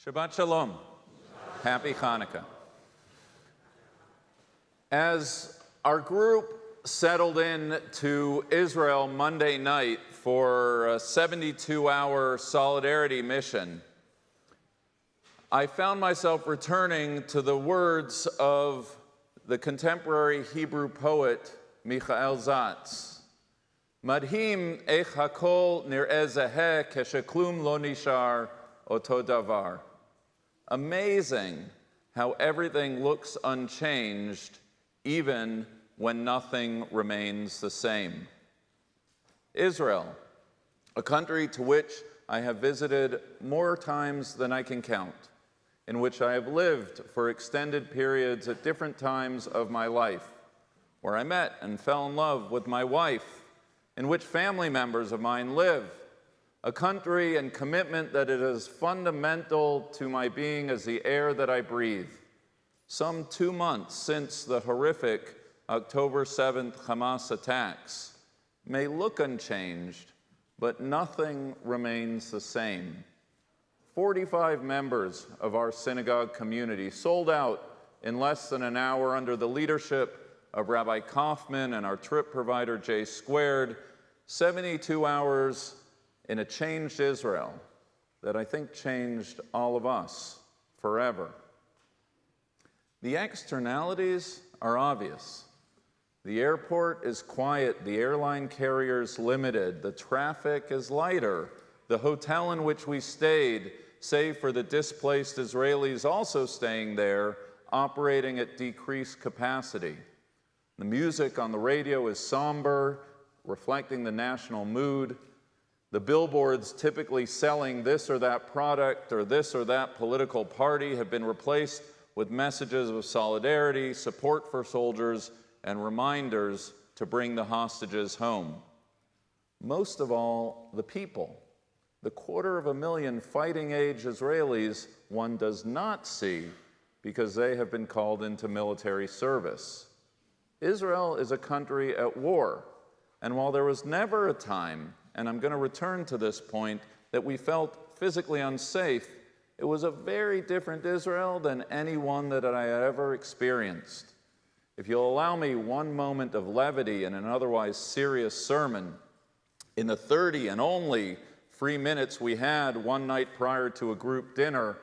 Shabbat Shalom. Happy Hanukkah. As our group settled in to Israel Monday night for a 72-hour solidarity mission, I found myself returning to the words of the contemporary Hebrew poet Michael Zatz. Madhim ech hakol nir'eh zeheh kesheklum lo nishar oto davar. Amazing how everything looks unchanged even when nothing remains the same. Israel, a country to which I have visited more times than I can count, in which I have lived for extended periods at different times of my life, where I met and fell in love with my wife, in which family members of mine live, a country and commitment that it is fundamental to my being as the air that I breathe. Some 2 months since the horrific October 7th Hamas attacks may look unchanged, but nothing remains the same. 45 members of our synagogue community sold out in less than an hour under the leadership of Rabbi Kaufman and our trip provider J Squared, 72 hours in a changed Israel that I think changed all of us forever. The externalities are obvious. The airport is quiet, the airline carriers limited, the traffic is lighter, the hotel in which we stayed, save for the displaced Israelis also staying there, operating at decreased capacity. The music on the radio is somber, reflecting the national mood. The billboards typically selling this or that product or this or that political party have been replaced with messages of solidarity, support for soldiers, and reminders to bring the hostages home. Most of all, the people, the 250,000 fighting-age Israelis one does not see because they have been called into military service. Israel is a country at war, and while there was never a time, and I'm going to return to this point, that we felt physically unsafe, it was a very different Israel than any one that I had ever experienced. If you'll allow me one moment of levity in an otherwise serious sermon, in the 30 and only free minutes we had one night prior to a group dinner,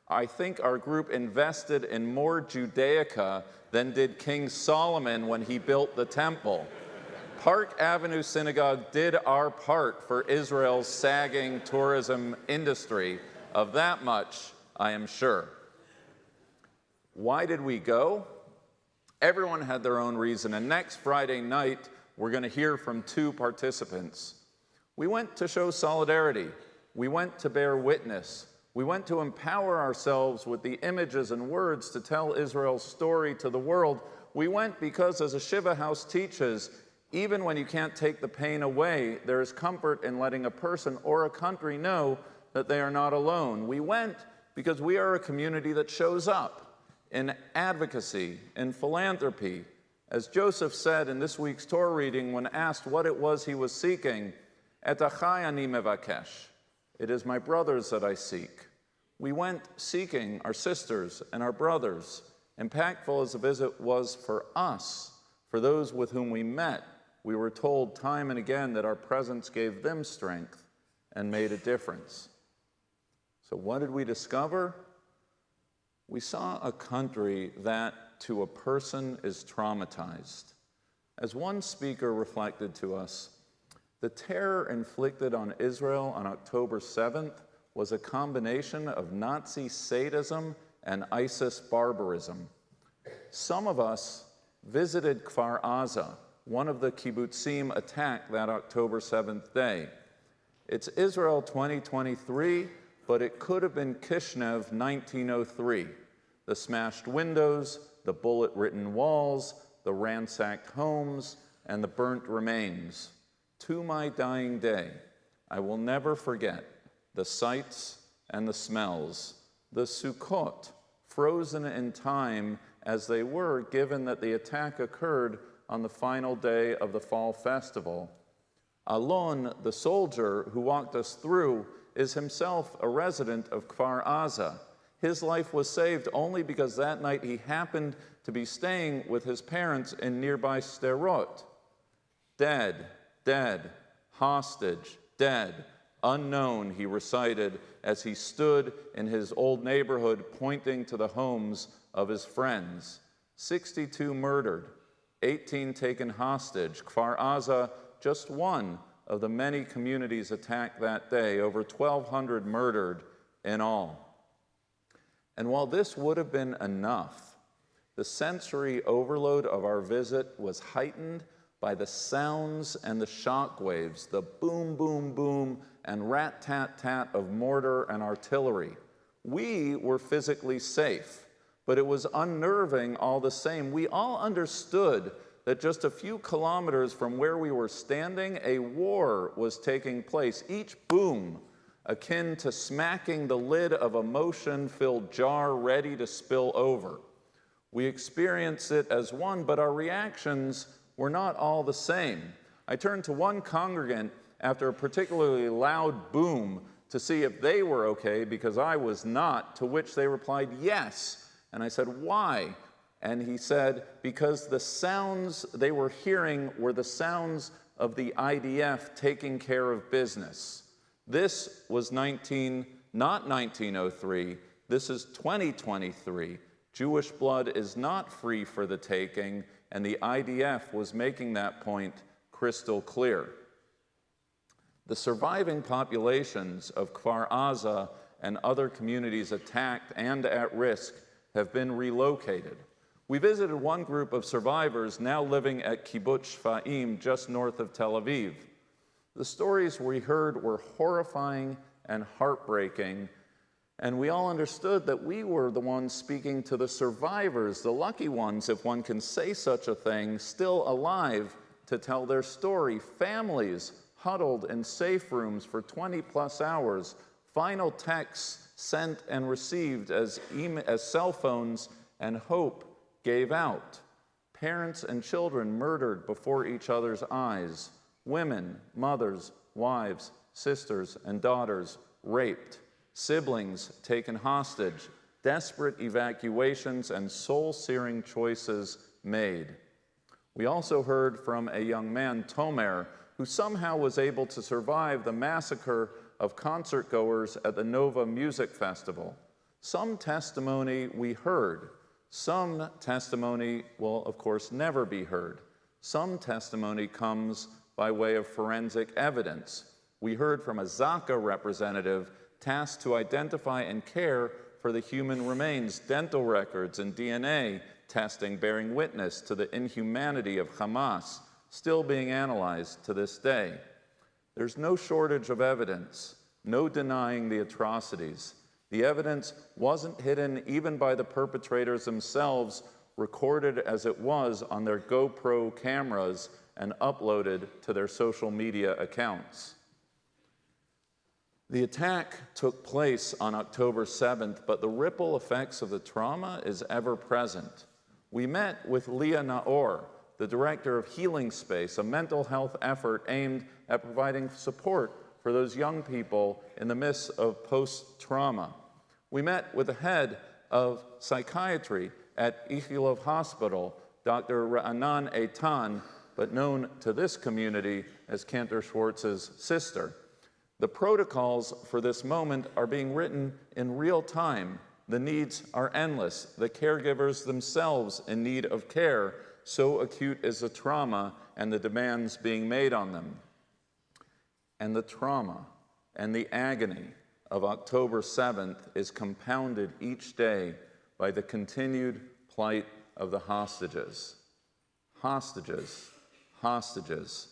I think our group invested in more Judaica than did King Solomon when he built the temple. Park Avenue Synagogue did our part for Israel's sagging tourism industry. Of that much, I am sure. Why did we go? Everyone had their own reason, and next Friday night, we're going to hear from 2 participants. We went to show solidarity. We went to bear witness. We went to empower ourselves with the images and words to tell Israel's story to the world. We went because, as a Shiva house teaches, even when you can't take the pain away, there is comfort in letting a person or a country know that they are not alone. We went because we are a community that shows up in advocacy, in philanthropy. As Joseph said in this week's Torah reading when asked what it was he was seeking, Et achai ani mevakesh. It is my brothers that I seek. We went seeking our sisters and our brothers. Impactful as the visit was for us, for those with whom we met, we were told time and again that our presence gave them strength and made a difference. So what did we discover? We saw a country that, to a person, is traumatized. As one speaker reflected to us, the terror inflicted on Israel on October 7th was a combination of Nazi sadism and ISIS barbarism. Some of us visited Kfar Aza, one of the kibbutzim attacked that October 7th day. It's Israel 2023, but it could have been Kishinev 1903. The smashed windows, the bullet-ridden walls, the ransacked homes, and the burnt remains. To my dying day, I will never forget the sights and the smells, the Sukkot, frozen in time as they were, given that the attack occurred on the final day of the fall festival. Alon, the soldier who walked us through, is himself a resident of Kfar Aza. His life was saved only because that night he happened to be staying with his parents in nearby Sderot. Dead, dead, hostage, dead, unknown, he recited as he stood in his old neighborhood pointing to the homes of his friends. 62 murdered, 18 taken hostage. Kfar Aza, just one of the many communities attacked that day, over 1,200 murdered in all. And while this would have been enough, the sensory overload of our visit was heightened by the sounds and the shock waves, the boom, boom, boom, and rat-tat-tat of mortar and artillery. We were physically safe, but it was unnerving all the same. We all understood that just a few kilometers from where we were standing, a war was taking place. Each boom akin to smacking the lid of a motion-filled jar ready to spill over. We experienced it as one, but our reactions were not all the same. I turned to one congregant after a particularly loud boom to see if they were okay, because I was not, to which they replied, yes. And I said, why? And he said, because the sounds they were hearing were the sounds of the IDF taking care of business. This was not 1903, this is 2023. Jewish blood is not free for the taking, and the IDF was making that point crystal clear. The surviving populations of Kfar Aza and other communities attacked and at risk have been relocated. We visited one group of survivors now living at Kibbutz Shfa'im, just north of Tel Aviv. The stories we heard were horrifying and heartbreaking, and we all understood that we were the ones speaking to the survivors, the lucky ones, if one can say such a thing, still alive to tell their story. Families huddled in safe rooms for 20-plus hours, final texts sent and received as cell phones and hope gave out. Parents and children murdered before each other's eyes. Women, mothers, wives, sisters, and daughters raped. Siblings taken hostage. Desperate evacuations and soul-searing choices made. We also heard from a young man, Tomer, who somehow was able to survive the massacre of concertgoers at the Nova Music Festival. Some testimony we heard. Some testimony will, of course, never be heard. Some testimony comes by way of forensic evidence. We heard from a Zaka representative tasked to identify and care for the human remains, dental records and DNA testing bearing witness to the inhumanity of Hamas, still being analyzed to this day. There's no shortage of evidence, no denying the atrocities. The evidence wasn't hidden even by the perpetrators themselves, recorded as it was on their GoPro cameras and uploaded to their social media accounts. The attack took place on October 7th, but the ripple effects of the trauma is ever present. We met with Leah Naor, the director of Healing Space, a mental health effort aimed at providing support for those young people in the midst of post-trauma. We met with the head of psychiatry at Ichilov Hospital, Dr. Ra'anan Eitan, but known to this community as Cantor Schwartz's sister. The protocols for this moment are being written in real time. The needs are endless. The caregivers themselves in need of care, so acute is the trauma and the demands being made on them. And the trauma and the agony of October 7th is compounded each day by the continued plight of the hostages. Hostages, hostages,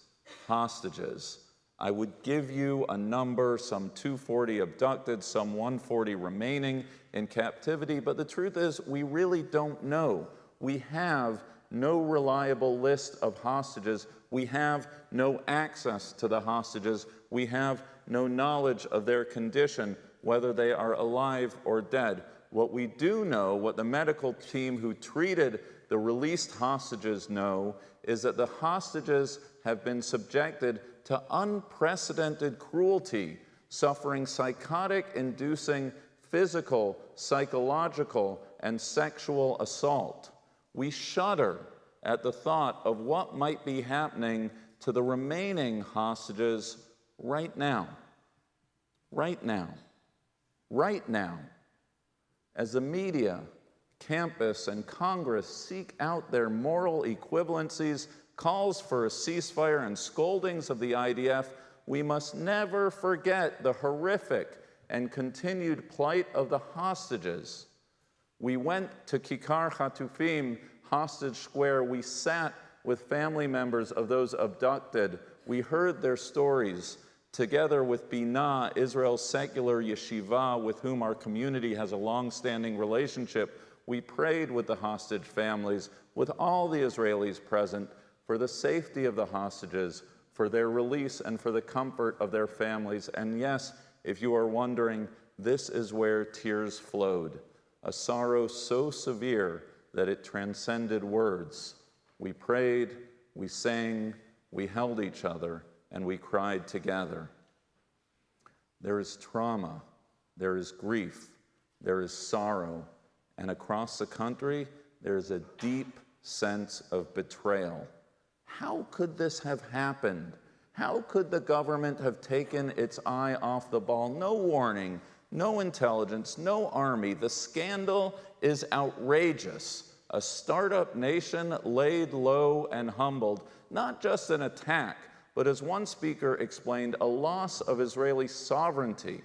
hostages. I would give you a number, some 240 abducted, some 140 remaining in captivity, but the truth is we really don't know. We have no reliable list of hostages. We have no access to the hostages. We have no knowledge of their condition, whether they are alive or dead. What we do know, what the medical team who treated the released hostages know, is that the hostages have been subjected to unprecedented cruelty. suffering psychotic-inducing physical, psychological, and sexual assault. We shudder at the thought of what might be happening to the remaining hostages right now. Right now. Right now. As the media, campus, and Congress seek out their moral equivalencies, calls for a ceasefire, and scoldings of the IDF, we must never forget the horrific and continued plight of the hostages. We went to Kikar Hatufim, Hostage Square. We sat with family members of those abducted. We heard their stories. Together with Bina, Israel's secular yeshiva, with whom our community has a long-standing relationship, we prayed with the hostage families, with all the Israelis present, for the safety of the hostages, for their release, and for the comfort of their families. And yes, if you are wondering, this is where tears flowed, a sorrow so severe that it transcended words. We prayed, we sang, we held each other, and we cried together. There is trauma, there is grief, there is sorrow, and across the country, there is a deep sense of betrayal. How could this have happened? How could the government have taken its eye off the ball? No warning, no intelligence, no army. The scandal is outrageous. A startup nation laid low and humbled, not just an attack, but as one speaker explained, a loss of Israeli sovereignty.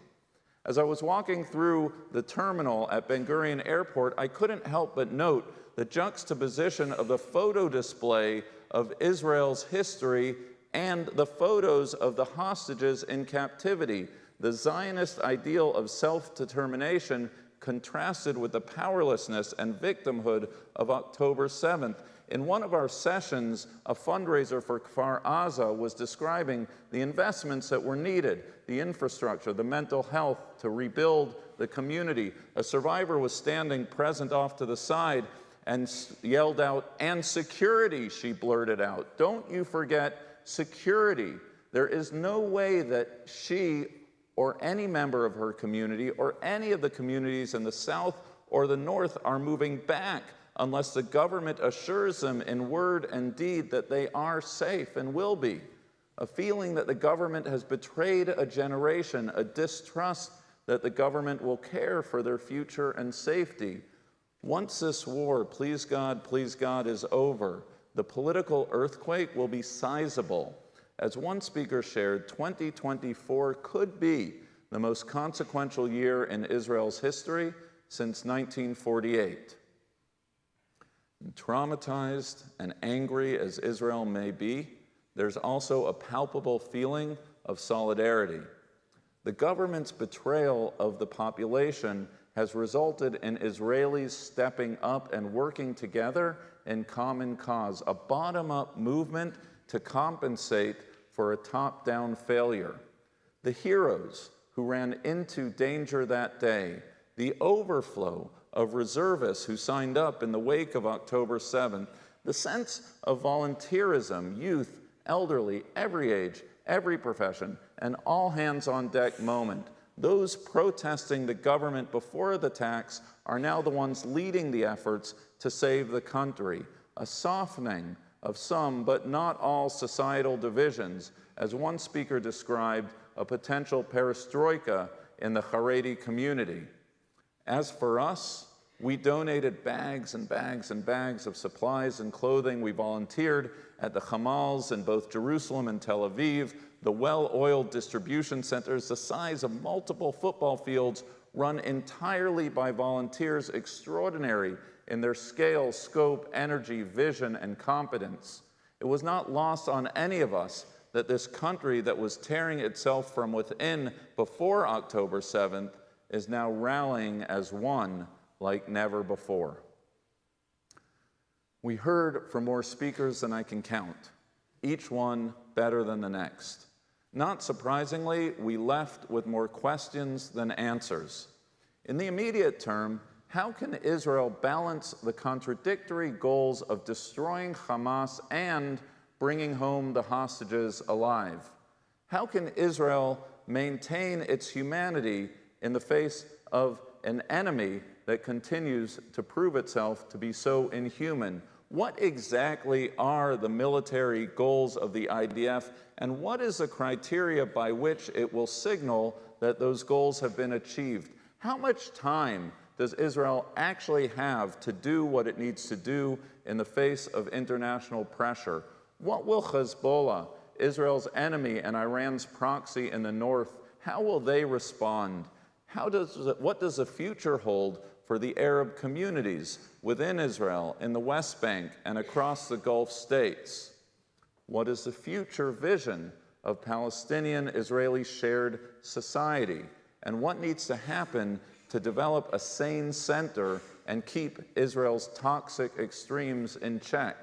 As I was walking through the terminal at Ben Gurion Airport, I couldn't help but note the juxtaposition of the photo display of Israel's history and the photos of the hostages in captivity. The Zionist ideal of self-determination contrasted with the powerlessness and victimhood of October 7th. In one of our sessions, a fundraiser for Kfar Aza was describing the investments that were needed, the infrastructure, the mental health to rebuild the community. A survivor was standing present off to the side and yelled out, "And security," she blurted out. "Don't you forget security." There is no way that she or any member of her community or any of the communities in the South or the North are moving back unless the government assures them in word and deed that they are safe and will be. A feeling that the government has betrayed a generation, a distrust that the government will care for their future and safety. Once this war, please God, is over, the political earthquake will be sizable. As one speaker shared, 2024 could be the most consequential year in Israel's history since 1948. Traumatized and angry as Israel may be, there's also a palpable feeling of solidarity. The government's betrayal of the population has resulted in Israelis stepping up and working together in common cause, a bottom-up movement to compensate for a top-down failure. The heroes who ran into danger that day, the overflow of reservists who signed up in the wake of October 7th, the sense of volunteerism, youth, elderly, every age, every profession, an all-hands-on-deck moment. Those protesting the government before the attacks are now the ones leading the efforts to save the country. A softening of some, but not all, societal divisions, as one speaker described, a potential perestroika in the Haredi community. As for us, we donated bags and bags and bags of supplies and clothing. We volunteered at the Hamals in both Jerusalem and Tel Aviv, the well-oiled distribution centers the size of multiple football fields run entirely by volunteers, extraordinary in their scale, scope, energy, vision, and competence. It was not lost on any of us that this country that was tearing itself from within before October 7th is now rallying as one like never before. We heard from more speakers than I can count, each one better than the next. Not surprisingly, we left with more questions than answers. In the immediate term, how can Israel balance the contradictory goals of destroying Hamas and bringing home the hostages alive? How can Israel maintain its humanity in the face of an enemy that continues to prove itself to be so inhuman? What exactly are the military goals of the IDF, and what is the criteria by which it will signal that those goals have been achieved? How much time does Israel actually have to do what it needs to do in the face of international pressure? What will Hezbollah, Israel's enemy and Iran's proxy in the north, how will they respond? What does the future hold for the Arab communities within Israel, in the West Bank, and across the Gulf states? What is the future vision of Palestinian-Israeli shared society? And what needs to happen to develop a sane center and keep Israel's toxic extremes in check?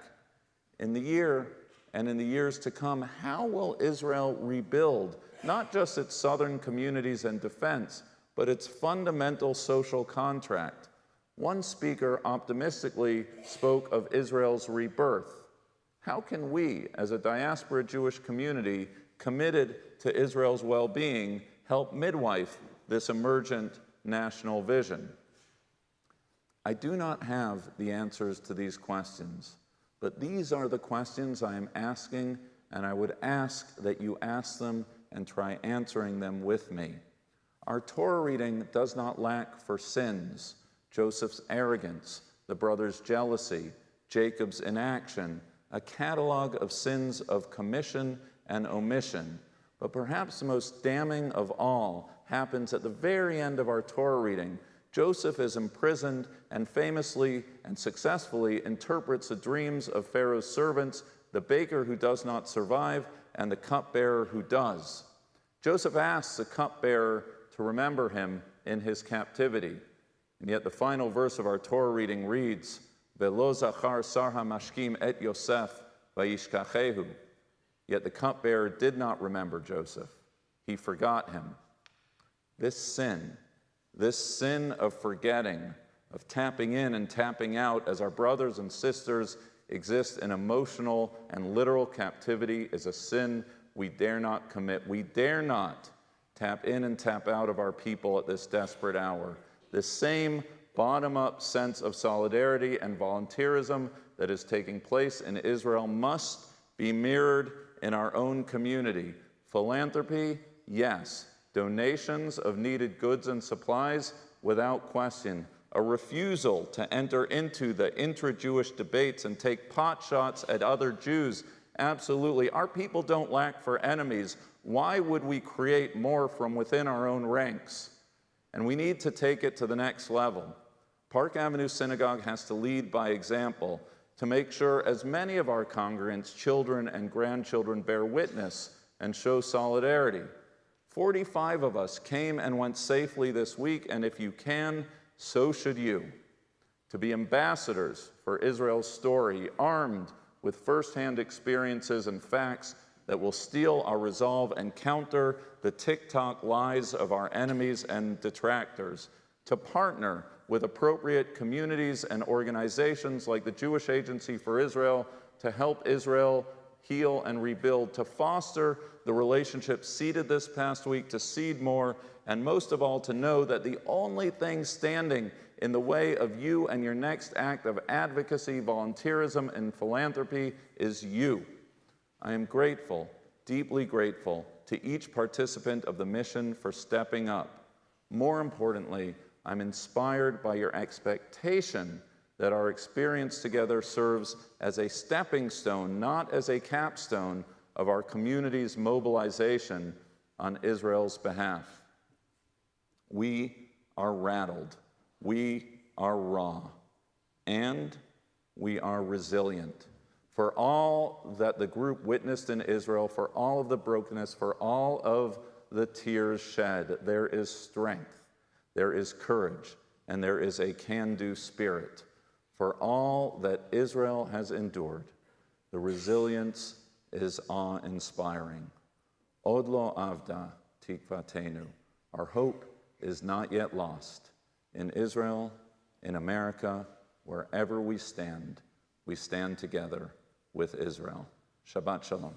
In the year and in the years to come, how will Israel rebuild not just its southern communities and defense, but its fundamental social contract? One speaker optimistically spoke of Israel's rebirth. How can we, as a diaspora Jewish community committed to Israel's well-being, help midwife this emergent national vision? I do not have the answers to these questions, but these are the questions I am asking, and I would ask that you ask them and try answering them with me. Our Torah reading does not lack for sins: Joseph's arrogance, the brothers' jealousy, Jacob's inaction, a catalog of sins of commission and omission. But perhaps the most damning of all happens at the very end of our Torah reading. Joseph is imprisoned and famously and successfully interprets the dreams of Pharaoh's servants, the baker who does not survive and the cupbearer who does. Joseph asks the cupbearer to remember him in his captivity. And yet the final verse of our Torah reading reads, Velo zachar sar hamashkim et Yosef vayishkachehu. Yet the cupbearer did not remember Joseph. He forgot him. This sin of forgetting, of tapping in and tapping out as our brothers and sisters exist in emotional and literal captivity, is a sin we dare not commit. We dare not tap in and tap out of our people at this desperate hour. This same bottom-up sense of solidarity and volunteerism that is taking place in Israel must be mirrored in our own community. Philanthropy, yes. Donations of needed goods and supplies, without question. A refusal to enter into the intra-Jewish debates and take pot shots at other Jews, absolutely. Our people don't lack for enemies. Why would we create more from within our own ranks? And we need to take it to the next level. Park Avenue Synagogue has to lead by example to make sure as many of our congregants, children and grandchildren, bear witness and show solidarity. 45 of us came and went safely this week, and if you can, so should you. To be ambassadors for Israel's story, armed with firsthand experiences and facts that will steel our resolve and counter the TikTok lies of our enemies and detractors. To partner with appropriate communities and organizations like the Jewish Agency for Israel to help Israel heal and rebuild, to foster the relationship seeded this past week, to seed more, and most of all to know that the only thing standing in the way of you and your next act of advocacy, volunteerism, and philanthropy is you. I am grateful, deeply grateful, to each participant of the mission for stepping up. More importantly, I'm inspired by your expectation that our experience together serves as a stepping stone, not as a capstone, of our community's mobilization on Israel's behalf. We are rattled, we are raw, and we are resilient. For all that the group witnessed in Israel, for all of the brokenness, for all of the tears shed, there is strength, there is courage, and there is a can-do spirit. For all that Israel has endured, the resilience is awe-inspiring. Od lo avda tikvatenu. Our hope is not yet lost. In Israel, in America, wherever we stand together with Israel. Shabbat Shalom.